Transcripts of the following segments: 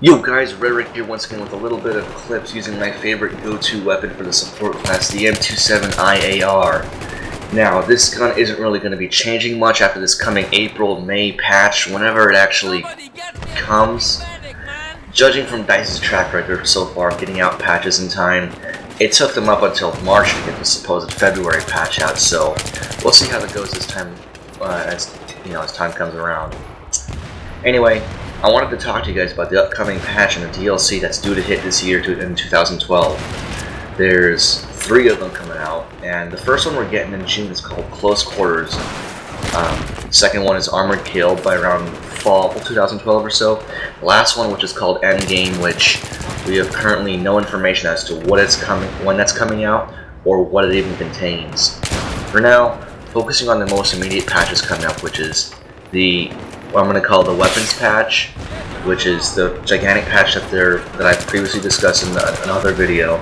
Yo guys, Rhetoric here once again with a little bit of clips using my favorite go-to weapon for the support class, the M27 IAR. Now, this gun isn't really going to be changing much after this coming April-May patch, whenever it actually comes. Judging from DICE's track record so far getting out patches in time, it took them up until March to get the supposed February patch out, so we'll see how that goes this time as time comes around. Anyway, I wanted to talk to you guys about the upcoming patch and the DLC that's due to hit this year in 2012. There's 3 of them coming out, and the first one we're getting in June is called Close Quarters. The second one is Armored Kill by around fall 2012 or so. The last one, which is called Endgame, which we have currently no information as to when that's coming out, or what it even contains. For now, focusing on the most immediate patches coming up, which is what I'm going to call the weapons patch, which is the gigantic patch that I've previously discussed in another video.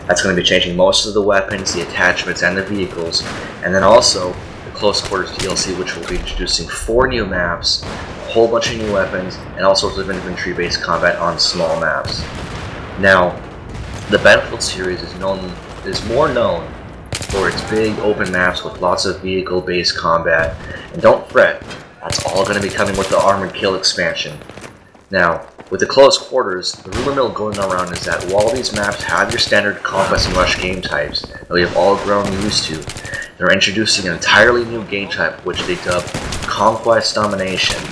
That's going to be changing most of the weapons, the attachments, and the vehicles, and then also the Close Quarters DLC, which will be introducing 4 new maps, a whole bunch of new weapons, and all sorts of infantry-based combat on small maps. Now, the Battlefield series is more known for its big open maps with lots of vehicle-based combat, and don't fret, that's all going to be coming with the Armored Kill expansion. Now, with the Close Quarters, the rumor mill going around is that while these maps have your standard Conquest and Rush game types that we have all grown used to, they're introducing an entirely new game type which they dub Conquest Domination.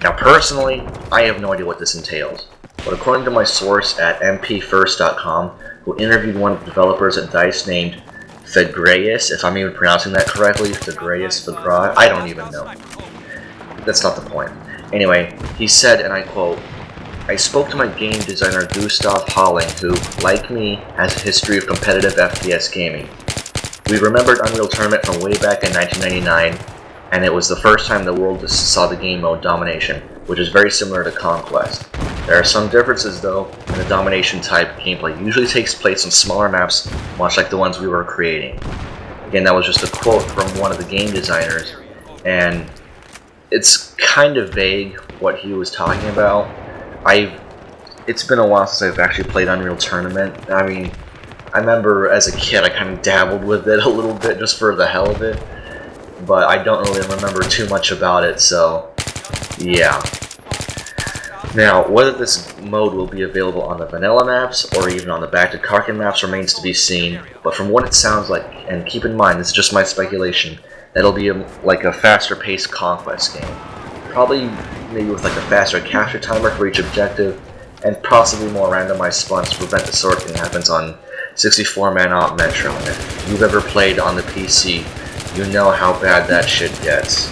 Now personally, I have no idea what this entails, but according to my source at M27 who interviewed one of the developers at DICE named Fedreus, if I'm even pronouncing that correctly, Fedreus, I don't even know. That's not the point. Anyway, he said, and I quote, "I spoke to my game designer Gustav Holling, who, like me, has a history of competitive FPS gaming. We remembered Unreal Tournament from way back in 1999, and it was the first time the world saw the game mode Domination, which is very similar to Conquest. There are some differences though, and the Domination type gameplay usually takes place on smaller maps, much like the ones we were creating." Again, that was just a quote from one of the game designers, and it's kind of vague what he was talking about. It's been a while since I've actually played Unreal Tournament. I mean, I remember as a kid I kind of dabbled with it a little bit just for the hell of it, but I don't really remember too much about it, so yeah. Now, whether this mode will be available on the vanilla maps or even on the Back to Karkin maps remains to be seen, but from what it sounds like, and keep in mind this is just my speculation, it'll be like a faster paced Conquest game. Probably maybe with like a faster capture timer for each objective, and possibly more randomized spawns to prevent the sort of thing that happens on 64-man op Metro. And if you've ever played on the PC, you know how bad that shit gets.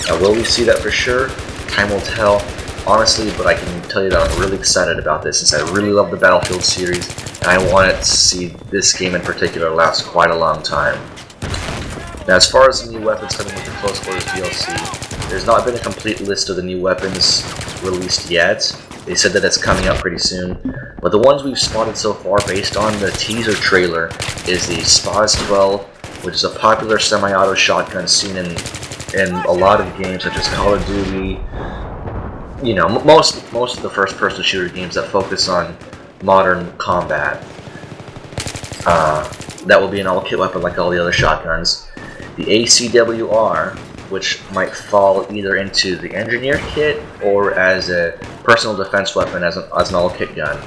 Now, will we see that for sure? Time will tell, honestly, but I can tell you that I'm really excited about this since I really love the Battlefield series, and I wanted to see this game in particular last quite a long time. Now, as far as the new weapons coming with the Close Quarters DLC, there's not been a complete list of the new weapons released yet. They said that it's coming out pretty soon, but the ones we've spotted so far based on the teaser trailer is the Spaz 12, which is a popular semi-auto shotgun seen in a lot of games such as Call of Duty, you know, most of the first-person shooter games that focus on modern combat. That will be an all-kit weapon like all the other shotguns. The ACWR, which might fall either into the engineer kit or as a personal defense weapon as an all-kit gun.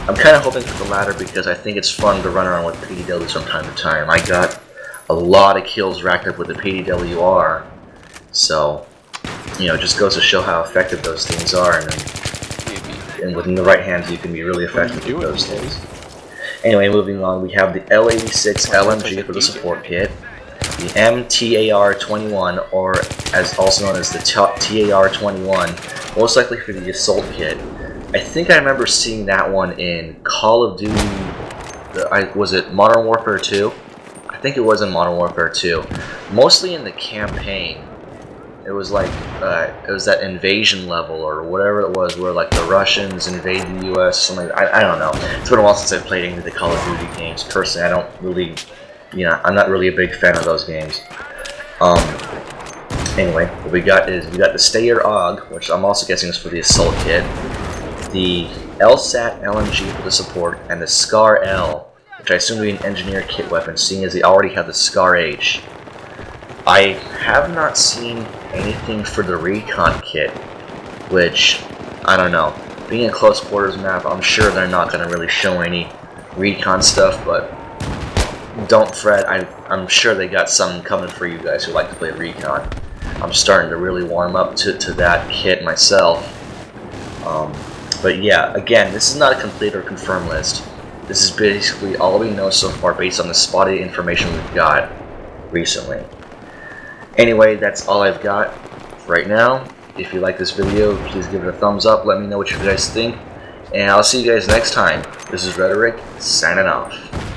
I'm kind of hoping for the latter because I think it's fun to run around with PDWs from time to time. I got a lot of kills racked up with the PDWR, so you know, it just goes to show how effective those things are, and within the right hands you can be really effective with those things. Anyway, moving on, we have the L86 LMG for the support kit, the MTAR-21, or as also known as the TAR-21, most likely for the Assault kit. I think I remember seeing that one in Call of Duty, was it Modern Warfare 2? I think it was in Modern Warfare 2, mostly in the campaign. It was like, it was that invasion level or whatever it was where like the Russians invade the US, something like that. I don't know. It's been a while since I've played any of the Call of Duty games. Personally, I don't really, I'm not really a big fan of those games. Anyway, what we got the Stayer AUG, which I'm also guessing is for the Assault kit. the LSAT LMG for the support, and the SCAR L, which I assume to be an engineer kit weapon, seeing as they already have the SCAR H. I have not seen anything for the recon kit, which, I don't know. Being a close quarters map, I'm sure they're not going to really show any recon stuff, but don't fret, I'm sure they got something coming for you guys who like to play recon. I'm starting to really warm up to that kit myself. But yeah, again, this is not a complete or confirmed list. This is basically all we know so far based on the spotty information we've got recently. Anyway, that's all I've got right now. If you like this video, please give it a thumbs up. Let me know what you guys think. And I'll see you guys next time. This is Rhetoric, signing off.